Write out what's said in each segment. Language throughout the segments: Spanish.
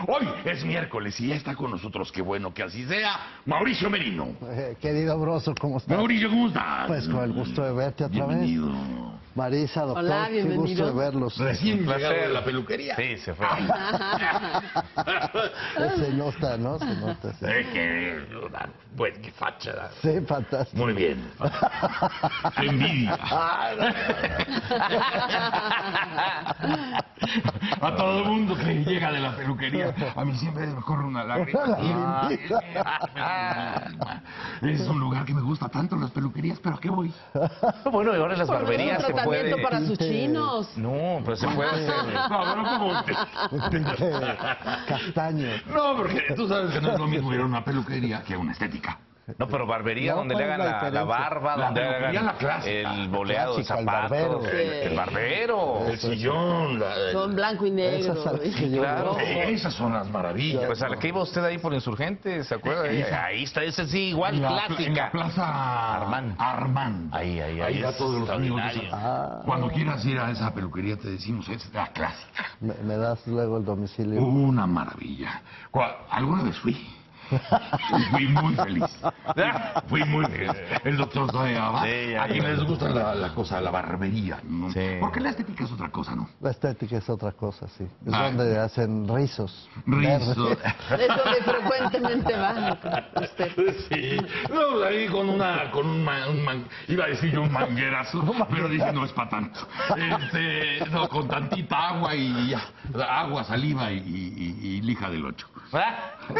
Hoy es miércoles y ya está con nosotros, qué bueno que así sea, Mauricio Merino. Querido Broso, ¿cómo estás? Mauricio, ¿cómo estás? Pues con el gusto de verte otra Bienvenido. vez. Marisa, doctor, Hola, qué gusto bienvenido. de verlos. Recién llegado de la peluquería. Sí, se fue. Se nota, ¿no? Se nota. Sí, Pues qué facha. sí, fantástico. Muy bien. Qué envidia. A todo el mundo que llega de la peluquería, a mí siempre me corre una lágrima. Es un lugar que me gusta tanto, las peluquerías, pero ¿a qué voy? Bueno, y ahora en las Por barberías un se puede... tratamiento para sus chinos. No, pero se puede hacer... No, pero ¿cómo? Castaño. No, porque tú sabes que no es lo mismo ir a una peluquería que a una estética. No, pero barbería No, donde le ¿cuál es hagan la la diferencia? barba, La donde peluquería, hagan la clásica. el boleado de Clásica, el zapatos. barbero. El barbero. El sillón. Son blanco y negro. Esas son las que yo Claro. veo. Esas son las maravillas. Pues a la que iba usted ahí por Insurgentes, ¿se acuerda? Ahí está, ese sí, igual, En la clásica. plaza Armand. Armand. Ahí, Ahí a es todos los amigos. extraordinario. Cuando quieras ir a esa peluquería te decimos, es la clásica. Me das luego el domicilio. Una maravilla. ¿Alguna vez fui? Fui muy feliz. Fui muy feliz. El doctor todavía va. Sí, ya, a quien ya. les gusta la cosa, la barbería, ¿no? Sí. Porque la estética es otra cosa, ¿no? La estética es otra cosa, sí. Es Ah. donde hacen rizos. Rizo. verdes. Es donde frecuentemente van usted. Sí. No, ahí con un iba a decir yo un manguerazo, pero dije no es para tanto. No, con tantita agua y ya. Agua, saliva y lija del 8.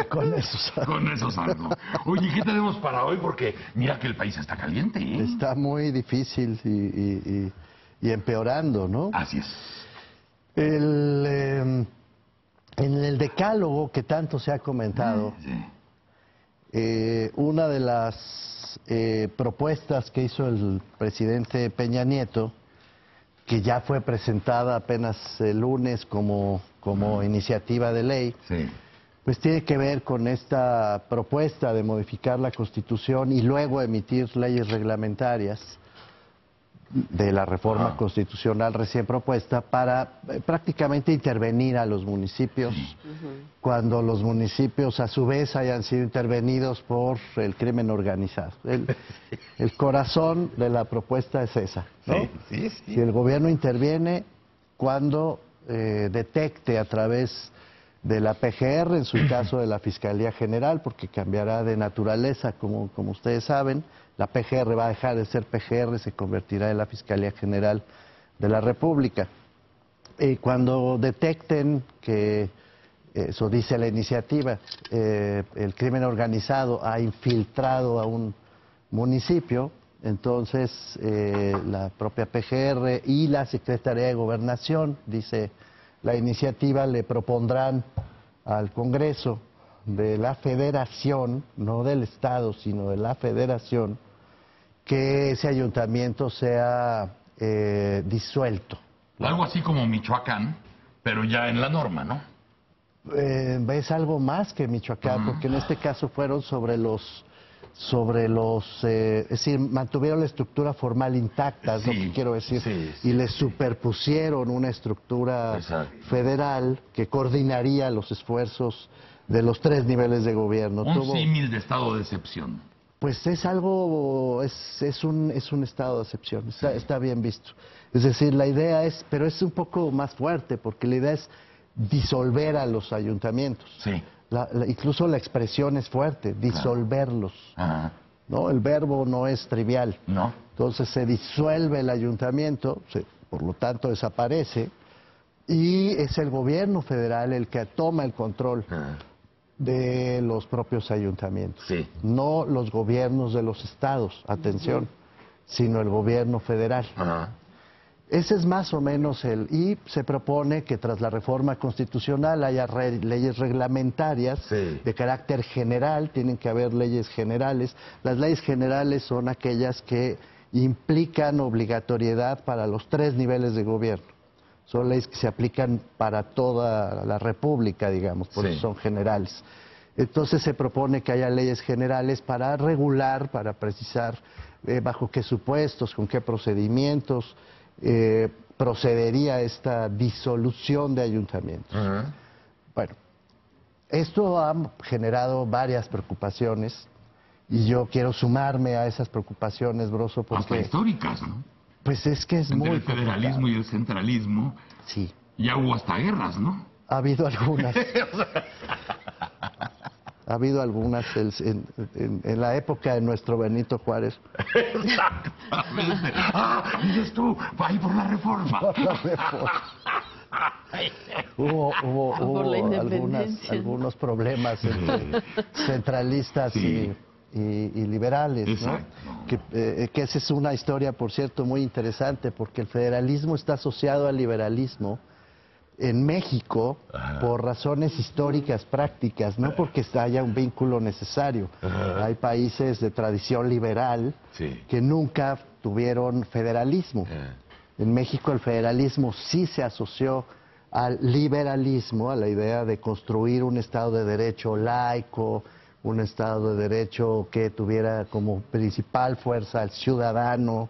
Con eso. Con eso salgo. Oye, ¿qué tenemos para hoy? Porque mira que el país está caliente, ¿eh? Está muy difícil y empeorando, ¿no? Así es. En el decálogo que tanto se ha comentado, Sí. una de las propuestas que hizo el presidente Peña Nieto, que ya fue presentada apenas el lunes como iniciativa de ley, Sí. pues tiene que ver con esta propuesta de modificar la Constitución y luego emitir leyes reglamentarias de la reforma constitucional recién propuesta para prácticamente intervenir a los municipios cuando los municipios a su vez hayan sido intervenidos por el crimen organizado. El corazón de la propuesta es esa, ¿no? Sí. Si el gobierno interviene cuando detecte a través de la PGR, en su caso de la Fiscalía General, porque cambiará de naturaleza, como ustedes saben. La PGR va a dejar de ser PGR, se convertirá en la Fiscalía General de la República. Cuando detecten que, eso dice la iniciativa, el crimen organizado ha infiltrado a un municipio, entonces la propia PGR y la Secretaría de Gobernación, dice la iniciativa, le propondrán al Congreso de la Federación, no del Estado, sino de la Federación, que ese ayuntamiento sea disuelto. Algo así como Michoacán, pero ya en la norma, ¿no? Es algo más que Michoacán, porque en este caso fueron sobre los es decir, mantuvieron la estructura formal intacta, es lo que quiero decir, y le superpusieron una estructura federal que coordinaría los esfuerzos de los tres niveles de gobierno. Un símil de estado de excepción. Pues es algo, es un estado de excepción, está bien visto. Es decir, la idea es, pero es un poco más fuerte, porque la idea es disolver a los ayuntamientos. Sí. Incluso la expresión es fuerte, disolverlos. Ajá. ¿No? El verbo no es trivial. No. Entonces se disuelve el ayuntamiento, por lo tanto desaparece, y es el gobierno federal el que toma el control de los propios ayuntamientos. Sí. No los gobiernos de los estados, atención, sino el gobierno federal. Ajá. Ese es más o menos y se propone que tras la reforma constitucional haya leyes reglamentarias de carácter general, tienen que haber leyes generales. Las leyes generales son aquellas que implican obligatoriedad para los tres niveles de gobierno. Son leyes que se aplican para toda la República, digamos, por eso son generales. Entonces se propone que haya leyes generales para regular, para precisar bajo qué supuestos, con qué procedimientos procedería esta disolución de ayuntamientos. Bueno, Esto ha generado varias preocupaciones y yo quiero sumarme a esas preocupaciones, Broso, Hasta porque históricas, ¿no? pues es que es Entre muy el federalismo y el centralismo, Sí, ya hubo hasta guerras, ¿no? ha habido algunas. Ha habido algunas en la época de nuestro Benito Juárez. Exactamente. Ah, dices tú, va ahí por la reforma. Hubo Por la independencia. algunos problemas entre centralistas Sí. y liberales, ¿no? Exacto. Que esa es una historia, por cierto, muy interesante, porque el federalismo está asociado al liberalismo en México por razones históricas, prácticas, no porque haya un vínculo necesario. Hay países de tradición liberal Sí. que nunca tuvieron federalismo. En México el federalismo sí se asoció al liberalismo, a la idea de construir un Estado de Derecho laico, un Estado de Derecho que tuviera como principal fuerza al ciudadano,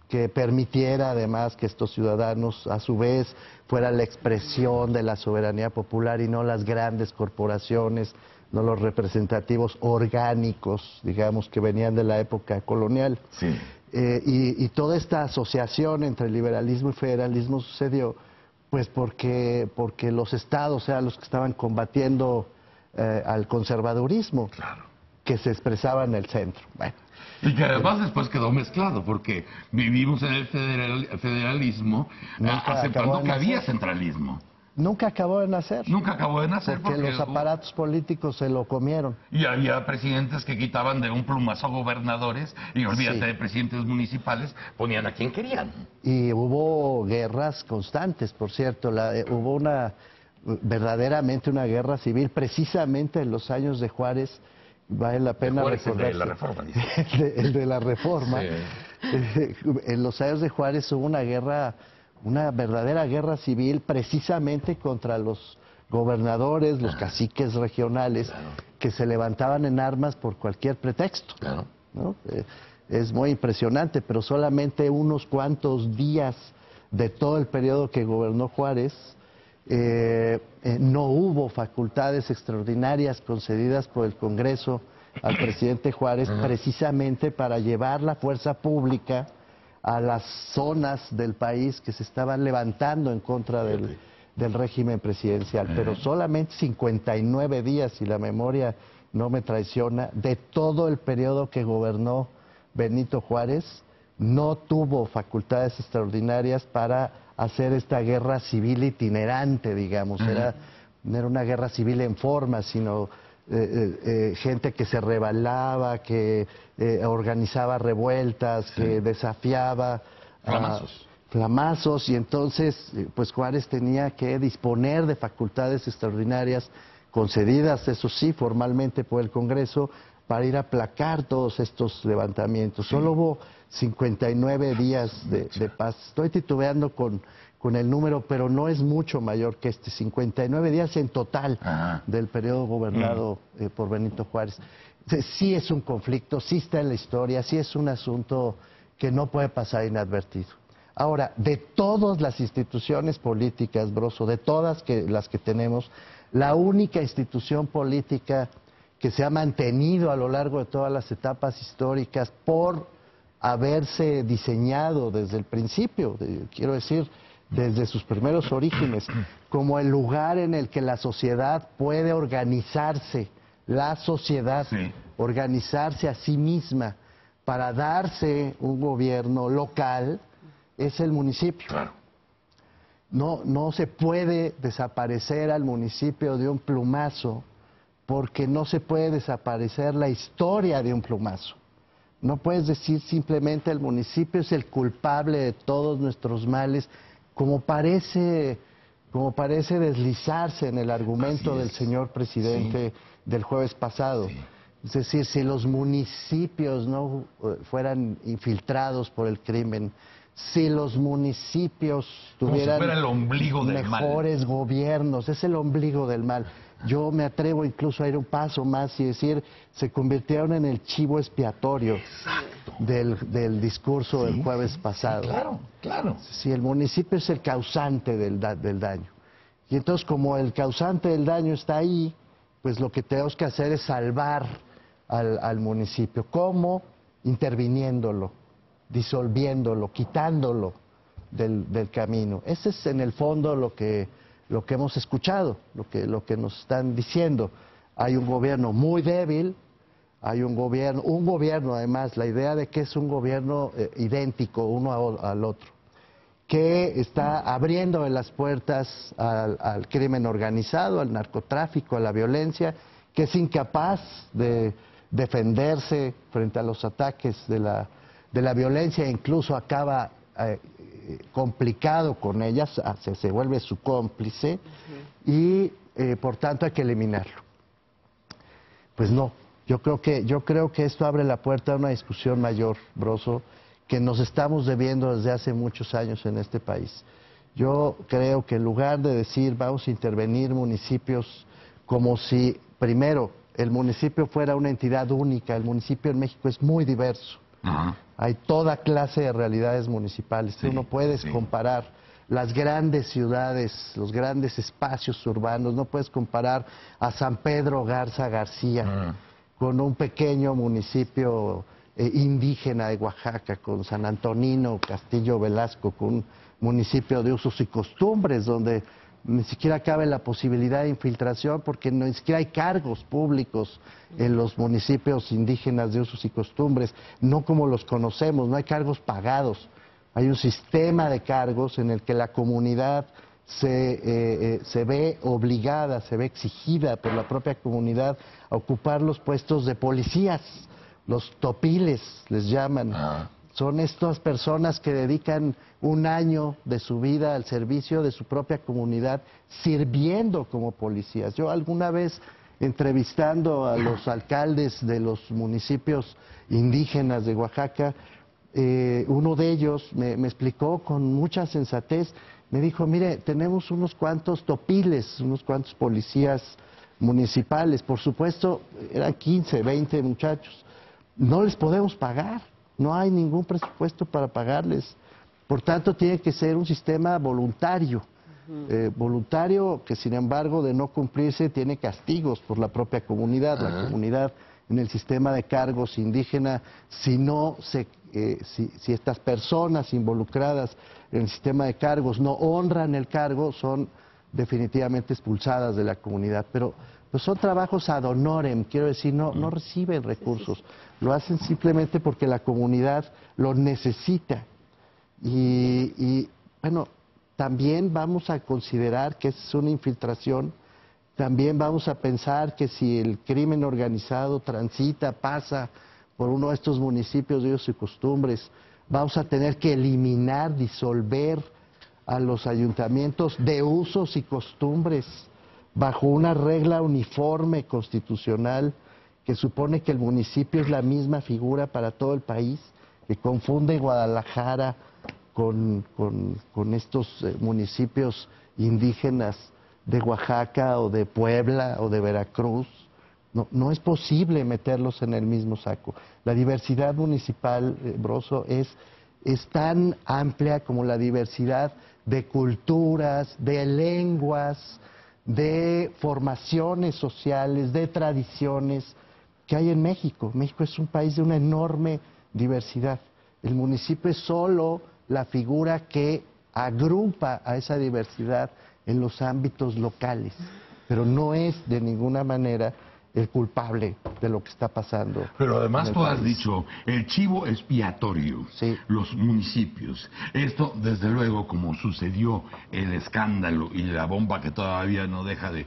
que permitiera además que estos ciudadanos a su vez fuera la expresión de la soberanía popular y no las grandes corporaciones, no los representativos orgánicos, digamos, que venían de la época colonial. Sí. Y toda esta asociación entre liberalismo y federalismo sucedió pues porque los estados eran los que estaban combatiendo al conservadurismo, Claro. que se expresaba en el centro. Bueno, Y que además después quedó mezclado, porque vivimos en el federalismo Nunca acabó aceptando de que había nacer. centralismo. nunca acabó de nacer, Nunca acabó de nacer porque los aparatos políticos se lo comieron. Y había presidentes que quitaban de un plumazo gobernadores y olvídate Sí. de presidentes municipales, ponían a quien querían. Y hubo guerras constantes, por cierto. Hubo verdaderamente una guerra civil, precisamente en los años de Juárez. Vale la pena Juárez, el de recordar. la Reforma, dice. El de la Reforma. Sí. En los años de Juárez hubo una verdadera guerra civil, precisamente contra los gobernadores, los caciques regionales, que se levantaban en armas por cualquier pretexto. Claro. ¿No? Es muy impresionante, pero solamente unos cuantos días de todo el periodo que gobernó Juárez, no hubo facultades extraordinarias concedidas por el Congreso al presidente Juárez precisamente para llevar la fuerza pública a las zonas del país que se estaban levantando en contra del régimen presidencial. Pero solamente 59 días, si la memoria no me traiciona, de todo el periodo que gobernó Benito Juárez, no tuvo facultades extraordinarias para hacer esta guerra civil itinerante, digamos. Era una guerra civil en forma, sino gente que se rebelaba, que organizaba revueltas, que desafiaba flamazos, y entonces pues Juárez tenía que disponer de facultades extraordinarias concedidas, eso sí, formalmente por el Congreso, para ir a aplacar todos estos levantamientos. Solo hubo 59 días de paz. Estoy titubeando con el número, pero no es mucho mayor que 59 días en total del periodo gobernado por Benito Juárez. Sí es un conflicto, sí está en la historia, sí es un asunto que no puede pasar inadvertido. Ahora, de todas las instituciones políticas, Broso, de todas las que tenemos, la única institución política que se ha mantenido a lo largo de todas las etapas históricas por haberse diseñado desde el principio, quiero decir, desde sus primeros orígenes, como el lugar en el que la sociedad puede organizarse, la sociedad, organizarse a sí misma para darse un gobierno local, es el municipio. Claro. No se puede desaparecer al municipio de un plumazo, porque no se puede desaparecer la historia de un plumazo. No puedes decir simplemente el municipio es el culpable de todos nuestros males, como parece deslizarse en el argumento del señor presidente del jueves pasado. Es decir, si los municipios no fueran infiltrados por el crimen, si los municipios tuvieran como si fuera el ombligo del mejores gobiernos, es el ombligo del mal. Yo me atrevo incluso a ir un paso más y decir, se convirtieron en el chivo expiatorio del discurso del jueves pasado. Claro, claro. Si el municipio es el causante del daño. Y entonces, como el causante del daño está ahí, pues lo que tenemos que hacer es salvar al municipio. ¿Cómo? Interviniéndolo, disolviéndolo, quitándolo del camino. Ese es en el fondo lo que hemos escuchado, lo que nos están diciendo. Hay un gobierno muy débil, hay un gobierno además, la idea de que es un gobierno idéntico uno al otro, que está abriendo las puertas al crimen organizado, al narcotráfico, a la violencia, que es incapaz de defenderse frente a los ataques de la violencia e incluso acaba complicado con ellas, se vuelve su cómplice y por tanto hay que eliminarlo. Pues no, yo creo que esto abre la puerta a una discusión mayor, Broso, que nos estamos debiendo desde hace muchos años en este país. Yo creo que en lugar de decir vamos a intervenir municipios como si, primero, el municipio fuera una entidad única, el municipio en México es muy diverso. Ajá. Hay toda clase de realidades municipales. Sí, Tú no puedes comparar las grandes ciudades, los grandes espacios urbanos, no puedes comparar a San Pedro Garza García con un pequeño municipio indígena de Oaxaca, con San Antonino Castillo Velasco, con un municipio de usos y costumbres donde ni siquiera cabe la posibilidad de infiltración porque ni siquiera hay cargos públicos en los municipios indígenas de usos y costumbres, no como los conocemos, no hay cargos pagados, hay un sistema de cargos en el que la comunidad se ve obligada, se ve exigida por la propia comunidad a ocupar los puestos de policías, los topiles les llaman. Son estas personas que dedican un año de su vida al servicio de su propia comunidad, sirviendo como policías. Yo alguna vez, entrevistando a los alcaldes de los municipios indígenas de Oaxaca, uno de ellos me explicó con mucha sensatez, me dijo, mire, tenemos unos cuantos topiles, unos cuantos policías municipales, por supuesto, eran 15, 20 muchachos, no les podemos pagar. No hay ningún presupuesto para pagarles. Por tanto, tiene que ser un sistema voluntario. Voluntario que, sin embargo, de no cumplirse, tiene castigos por la propia comunidad. La comunidad en el sistema de cargos indígena, si estas personas involucradas en el sistema de cargos no honran el cargo, son definitivamente expulsadas de la comunidad. Pero pues son trabajos ad honorem, quiero decir, no reciben recursos, lo hacen simplemente porque la comunidad lo necesita. Y bueno, también vamos a considerar que es una infiltración, también vamos a pensar que si el crimen organizado pasa por uno de estos municipios de usos y costumbres, vamos a tener que eliminar, disolver a los ayuntamientos de usos y costumbres, bajo una regla uniforme constitucional que supone que el municipio es la misma figura para todo el país, que confunde Guadalajara con estos municipios indígenas de Oaxaca o de Puebla o de Veracruz. No es posible meterlos en el mismo saco. La diversidad municipal, Broso, es tan amplia como la diversidad de culturas, de lenguas, de formaciones sociales, de tradiciones que hay en México. México es un país de una enorme diversidad. El municipio es solo la figura que agrupa a esa diversidad en los ámbitos locales, pero no es de ninguna manera el culpable de lo que está pasando. Pero además tú has país. dicho, el chivo expiatorio, sí, los municipios. Esto, desde luego, como sucedió el escándalo y la bomba que todavía no deja de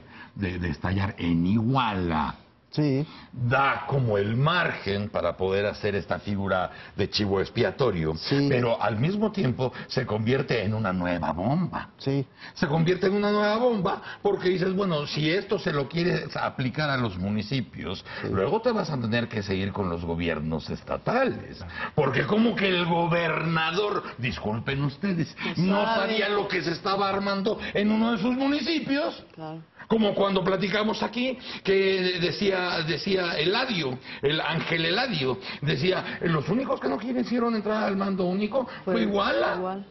estallar en Iguala, sí, da como el margen para poder hacer esta figura de chivo expiatorio, sí, pero al mismo tiempo se convierte en una nueva bomba. Sí. Se convierte en una nueva bomba porque dices, bueno, si esto se lo quieres aplicar a los municipios, luego te vas a tener que seguir con los gobiernos estatales, porque como que el gobernador, disculpen ustedes, no sabía lo que se estaba armando en uno de sus municipios. Claro. Como cuando platicamos aquí, que decía Eladio, el Ángel Eladio, decía, los únicos que no quisieron entrar al mando único fue Iguala. Igual.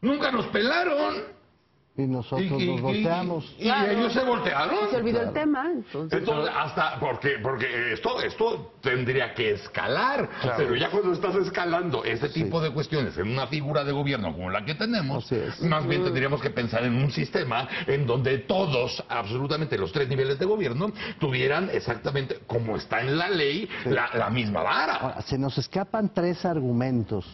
Nunca nos pelaron. Y nosotros nos volteamos. Y ellos se voltearon. Se olvidó el tema, entonces. Entonces, hasta porque esto tendría que escalar, pero ya cuando estás escalando este tipo de cuestiones en una figura de gobierno como la que tenemos, más bien tendríamos que pensar en un sistema en donde todos, absolutamente los 3 niveles de gobierno, tuvieran exactamente, como está en la ley, la misma vara. Ahora, se nos escapan 3 argumentos.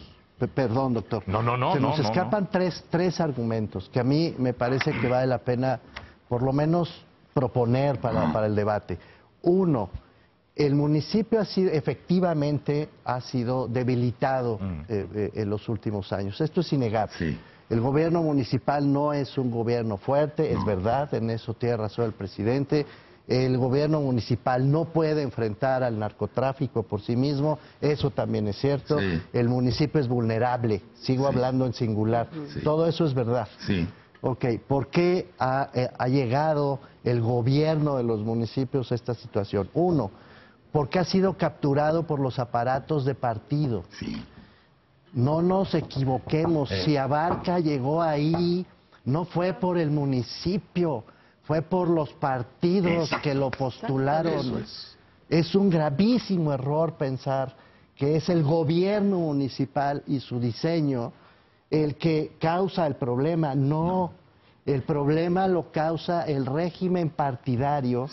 Perdón, doctor. No. Se nos escapan tres argumentos que a mí me parece que vale la pena, por lo menos, proponer para el debate. Uno, el municipio efectivamente ha sido debilitado en los últimos años. Esto es innegable. Sí. El gobierno municipal no es un gobierno fuerte, es verdad, en eso tiene razón el presidente. El gobierno municipal no puede enfrentar al narcotráfico por sí mismo, eso también es cierto. Sí. El municipio es vulnerable, sigo hablando en singular. Sí. Todo eso es verdad. Sí. Ok, ¿por qué ha llegado el gobierno de los municipios a esta situación? Uno, porque ha sido capturado por los aparatos de partido. Sí. No nos equivoquemos, si Abarca llegó ahí, no fue por el municipio, fue por los partidos que lo postularon. Eso es. Es un gravísimo error pensar que es el gobierno municipal y su diseño el que causa el problema. No, el problema lo causa el régimen partidario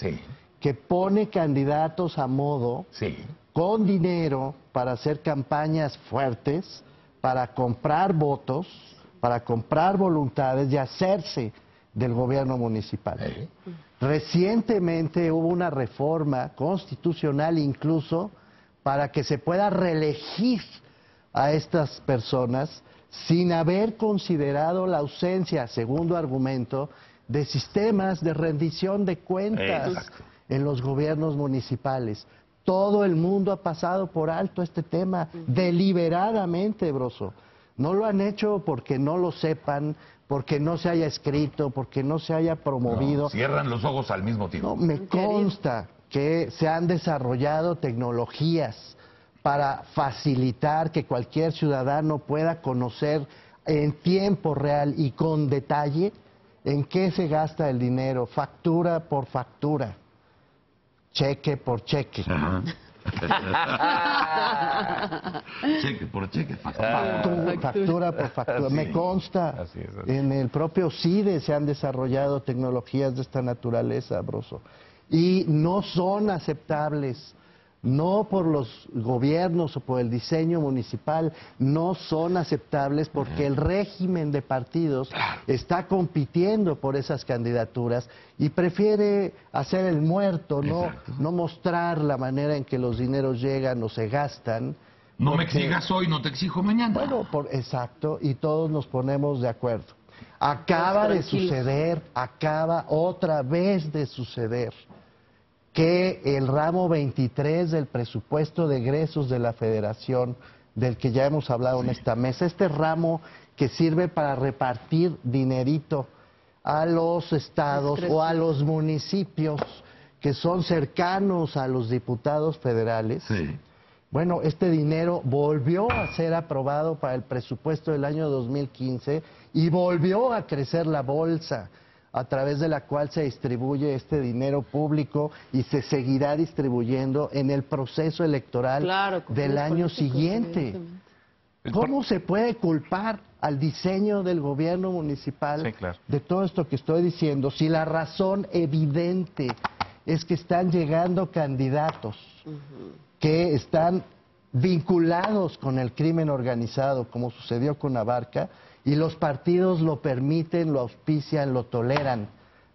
que pone candidatos a modo con dinero para hacer campañas fuertes, para comprar votos, para comprar voluntades y hacerse del gobierno municipal. Recientemente hubo una reforma constitucional incluso para que se pueda reelegir a estas personas sin haber considerado la ausencia, segundo argumento, de sistemas de rendición de cuentas en los gobiernos municipales. Todo el mundo ha pasado por alto este tema, deliberadamente, Broso. No lo han hecho porque no lo sepan, porque no se haya escrito, porque no se haya promovido. No, cierran los ojos al mismo tiempo. No, me consta que se han desarrollado tecnologías para facilitar que cualquier ciudadano pueda conocer en tiempo real y con detalle en qué se gasta el dinero, factura por factura, cheque por cheque. Cheque por cheque, factura por factura. Me consta, Así es. en el propio CIDE se han desarrollado tecnologías de esta naturaleza, Broso, y no son aceptables. No por los gobiernos o por el diseño municipal, no son aceptables porque el régimen de partidos está compitiendo por esas candidaturas y prefiere hacer el muerto, no mostrar la manera en que los dineros llegan o se gastan. No me exijas hoy, no te exijo mañana. Bueno, exacto, y todos nos ponemos de acuerdo. Acaba de suceder, acaba otra vez de suceder, que el ramo 23 del presupuesto de egresos de la Federación, del que ya hemos hablado en esta mesa, este ramo que sirve para repartir dinerito a los estados o a los municipios que son cercanos a los diputados federales. Bueno, este dinero volvió a ser aprobado para el presupuesto del año 2015 y volvió a crecer la bolsa a través de la cual se distribuye este dinero público y se seguirá distribuyendo en el proceso electoral del año siguiente. ¿Cómo se puede culpar al diseño del gobierno municipal de todo esto que estoy diciendo si la razón evidente es que están llegando candidatos que están vinculados con el crimen organizado, como sucedió con Abarca, y los partidos lo permiten, lo auspician, lo toleran?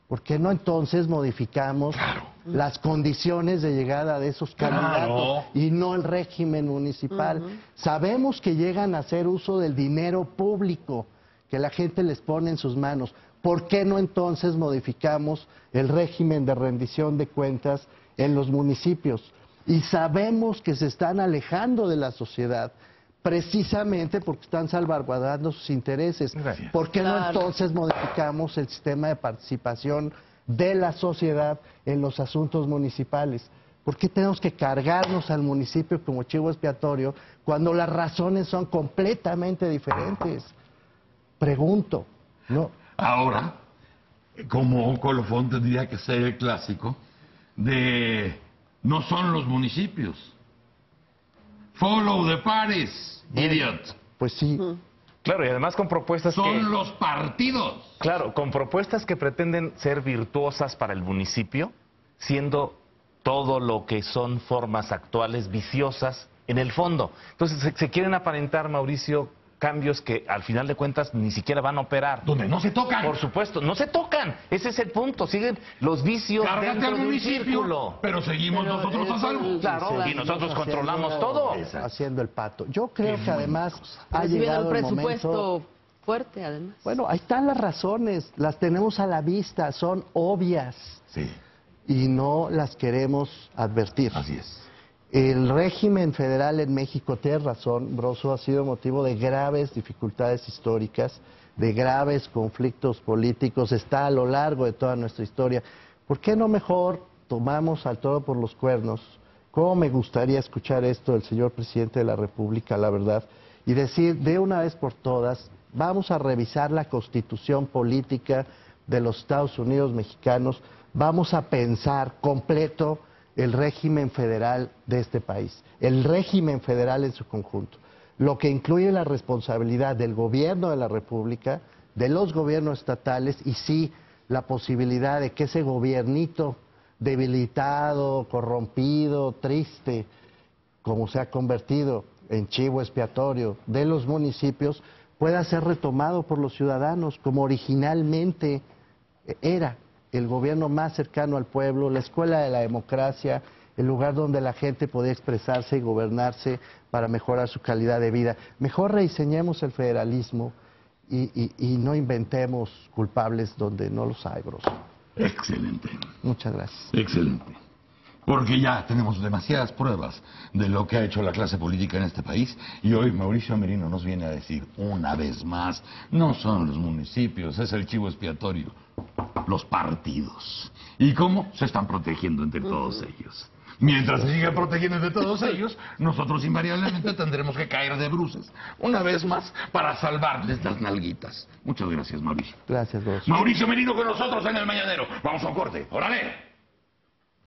¿Por qué no entonces modificamos las condiciones de llegada de esos candidatos y no el régimen municipal? Sabemos que llegan a hacer uso del dinero público que la gente les pone en sus manos. ¿Por qué no entonces modificamos el régimen de rendición de cuentas en los municipios? Y sabemos que se están alejando de la sociedad precisamente porque están salvaguardando sus intereses. ¿Por qué no entonces modificamos el sistema de participación de la sociedad en los asuntos municipales? ¿Por qué tenemos que cargarnos al municipio como chivo expiatorio cuando las razones son completamente diferentes? Pregunto, ¿no? Ahora, como colofón tendría que ser el clásico de no son los municipios. Follow the pares, idiot. Pues sí, Claro, y además con propuestas Son los partidos. Claro, con propuestas que pretenden ser virtuosas para el municipio, siendo todo lo que son formas actuales viciosas en el fondo. Entonces se quieren aparentar, Mauricio, cambios que al final de cuentas ni siquiera van a operar. Donde no se tocan. Por supuesto, no se tocan. Ese es el punto. Siguen los vicios Cárgate dentro al de un municipio, círculo. pero seguimos Pero nosotros a salvo. Claro, y nosotros controlamos todo. Haciendo el pato. Yo creo que además ha Recibiendo llegado un el presupuesto momento. fuerte, además. Bueno, ahí están las razones, las tenemos a la vista, son obvias Sí, y no las queremos advertir. así es. El régimen federal en México, tienes razón, Broso, ha sido motivo de graves dificultades históricas, de graves conflictos políticos, está a lo largo de toda nuestra historia. ¿Por qué no mejor tomamos al toro por los cuernos? ¿Cómo me gustaría escuchar esto del señor presidente de la República, la verdad? Y decir, de una vez por todas, vamos a revisar la constitución política de los Estados Unidos mexicanos, vamos a pensar completo el régimen federal de este país, el régimen federal en su conjunto, lo que incluye la responsabilidad del gobierno de la República, de los gobiernos estatales y sí la posibilidad de que ese gobiernito debilitado, corrompido, triste, como se ha convertido en chivo expiatorio de los municipios, pueda ser retomado por los ciudadanos como originalmente era. El gobierno más cercano al pueblo, la escuela de la democracia, el lugar donde la gente podía expresarse y gobernarse para mejorar su calidad de vida. Mejor rediseñemos el federalismo y no inventemos culpables donde no los hay, Broso. Excelente, Muchas gracias. excelente. Porque ya tenemos demasiadas pruebas de lo que ha hecho la clase política en este país y hoy Mauricio Merino nos viene a decir una vez más, no son los municipios, es el chivo expiatorio, los partidos. ¿Y cómo? Se están protegiendo entre todos ellos. Mientras se sigan protegiendo entre todos ellos, nosotros invariablemente tendremos que caer de bruces, una vez más, para salvarles las nalguitas. Muchas gracias, Mauricio. Gracias, Broso. Mauricio Merino con nosotros en El Mañanero. Vamos a un corte. ¡Órale!